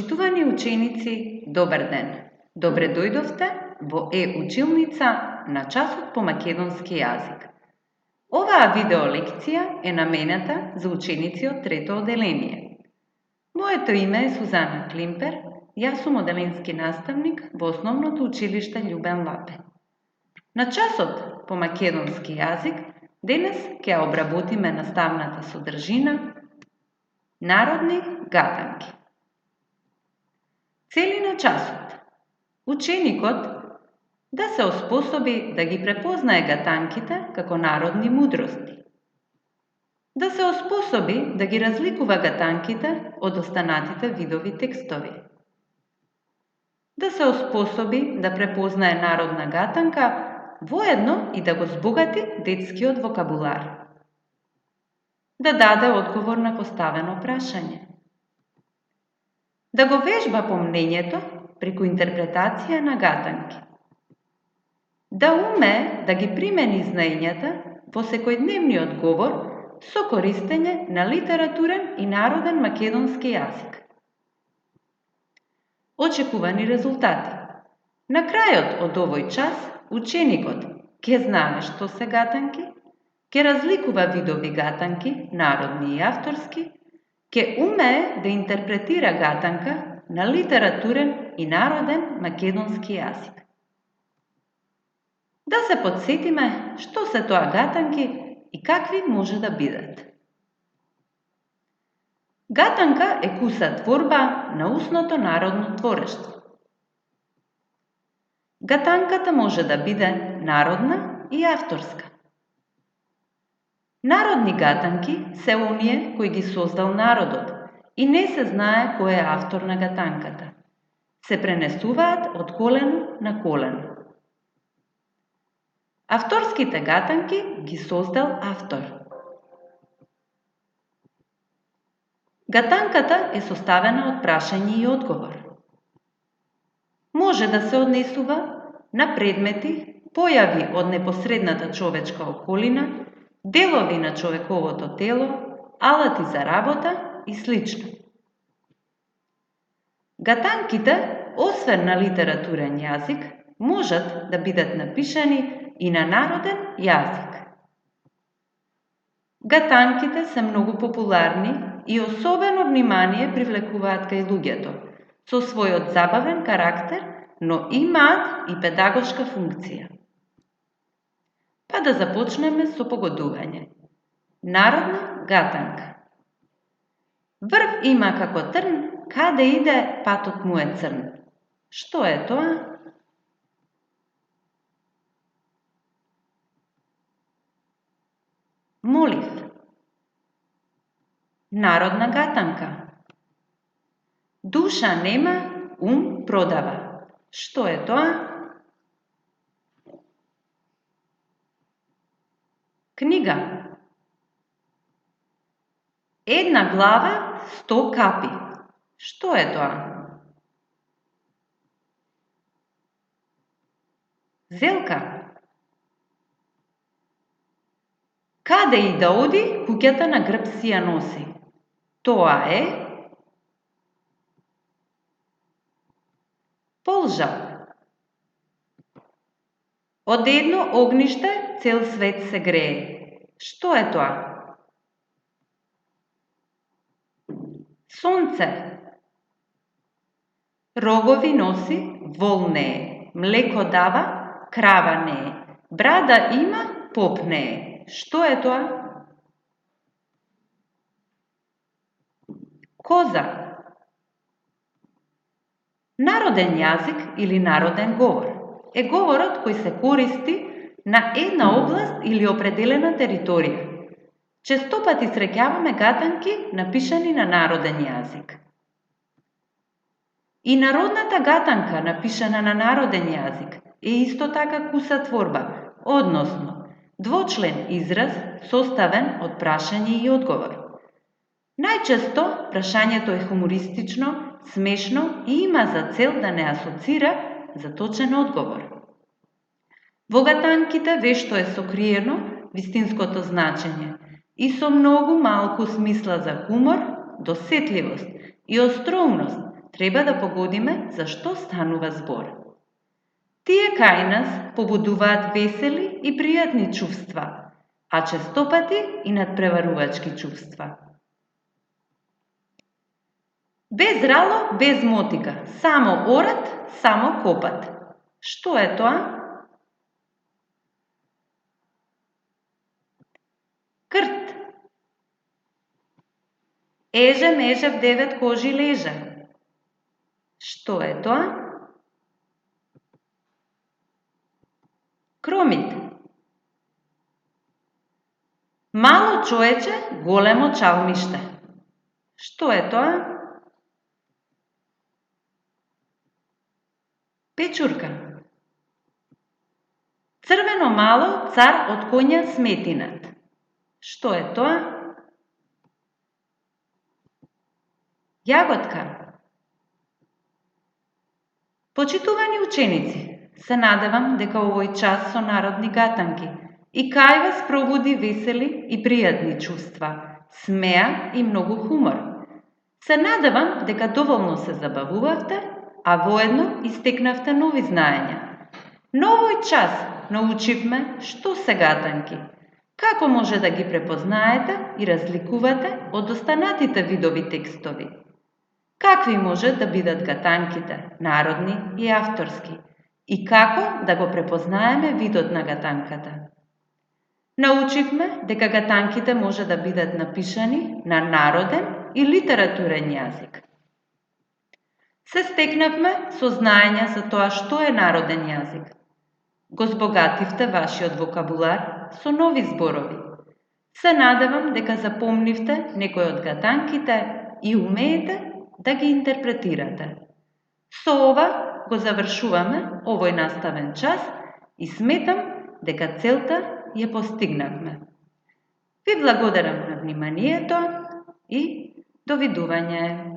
Почитувани ученици, добар ден! Добре дојдовте во училница на часот по македонски јазик. Оваа видеолекција е наменета за ученици од трето оделение. Моето име е Сузана Климпер, јас сум оделенски наставник во Основното училиште Љубен Лапе. На часот по македонски јазик денес ќе обработиме наставната содржина народни гатанки. Цели на часот. Ученикот да се оспособи да ги препознае гатанките како народни мудрости. Да се оспособи да ги разликува гатанките од останатите видови текстови. Да се оспособи да препознае народна гатанка, воедно и да го збогати детскиот вокабулар. Да даде одговор на поставено прашање. Да го вежба помнењето преку интерпретација на гатанки. Да умее да ги примени знаењата во секојдневниот говор со користење на литературен и народен македонски јазик. Очекувани резултати. На крајот од овој час, ученикот ќе знае што се гатанки, ќе разликува видови гатанки, народни и авторски, ќе умее да интерпретира гатанка на литературен и народен македонски јазик. Да се потсетиме што се тоа гатанки и какви може да бидат. Гатанка е куса творба на устното народно творештво. Гатанката може да биде народна и авторска. Народни гатанки се оние кои ги создал народот и не се знае кој е автор на гатанката. Се пренесуваат од колено на колено. Авторските гатанки ги создал автор. Гатанката е составена од прашање и одговор. Може да се однесува на предмети, појави од непосредната човечка околина, делови на човековото тело, алати за работа и слично. Гатанките, освен на литературен јазик, можат да бидат напишани и на народен јазик. Гатанките се многу популарни и особено внимание привлекуваат кај луѓето, со својот забавен карактер, но имаат и педагошка функција. Па да започнеме со погодување. Народна гатанка. Врв има како трн, каде иде патот му е црн. Што е тоа? Молив. Народна гатанка. Душа нема, ум продава. Што е тоа? Книга. Една глава, 100 капи. Што е тоа? Зелка. Каде и да оди, куќата на грб си ја носи. Тоа е полжал. Од едно огниште цел свет се грее. Што е тоа? Сонце. Рогови носи, вол не е. Млеко дава, крава не е. Брада има, поп не е. Што е тоа? Коза. Народен јазик или народен говор е говорот кој се користи на една област или определена територија. Честопати среќаваме гатанки напишани на народен јазик. И народната гатанка напишана на народен јазик е исто така куса творба, односно двочлен израз составен од прашање и одговор. Најчесто прашањето е хумористично, смешно и има за цел да не асоцира за точен одговор. Во гатанките вешто е сокриено вистинското значење и со многу малку смисла за хумор, досетливост и остроумност треба да погодиме за што станува збор. Тие кај нас побудуваат весели и пријатни чувства, а честопати и надпреварувачки чувства. Без рало, без мотика, само орат, само копат. Што е тоа? Крт. Ежем, ежев 9 кожи лежа. Што е тоа? Кромит. Мало човече, големо чалмиште. Што е тоа? Печурка. Црвено мало, цар од коња сметинат. Што е тоа? Јаготка. Почитувани ученици, се надевам дека овој час со народни гатанки и кај вас пробуди весели и пријатни чувства, смеа и многу хумор. Се надевам дека доволно се забавувавте, а воедно истекнавте нови знаења. На овој час научивме што се гатанки, како може да ги препознаете и разликувате од останатите видови текстови, какви може да бидат гатанките, народни и авторски, и како да го препознаеме видот на гатанката. Научивме дека гатанките може да бидат напишани на народен и литературен јазик. Се стекнавме со знаења за тоа што е народен јазик. Го збогативте вашиот вокабулар со нови зборови. Се надевам дека запомнивте некои од гатанките и умеете да ги интерпретирате. Со ова го завршуваме овој наставен час и сметам дека целта ја постигнавме. Ви благодарам на вниманието и довидување.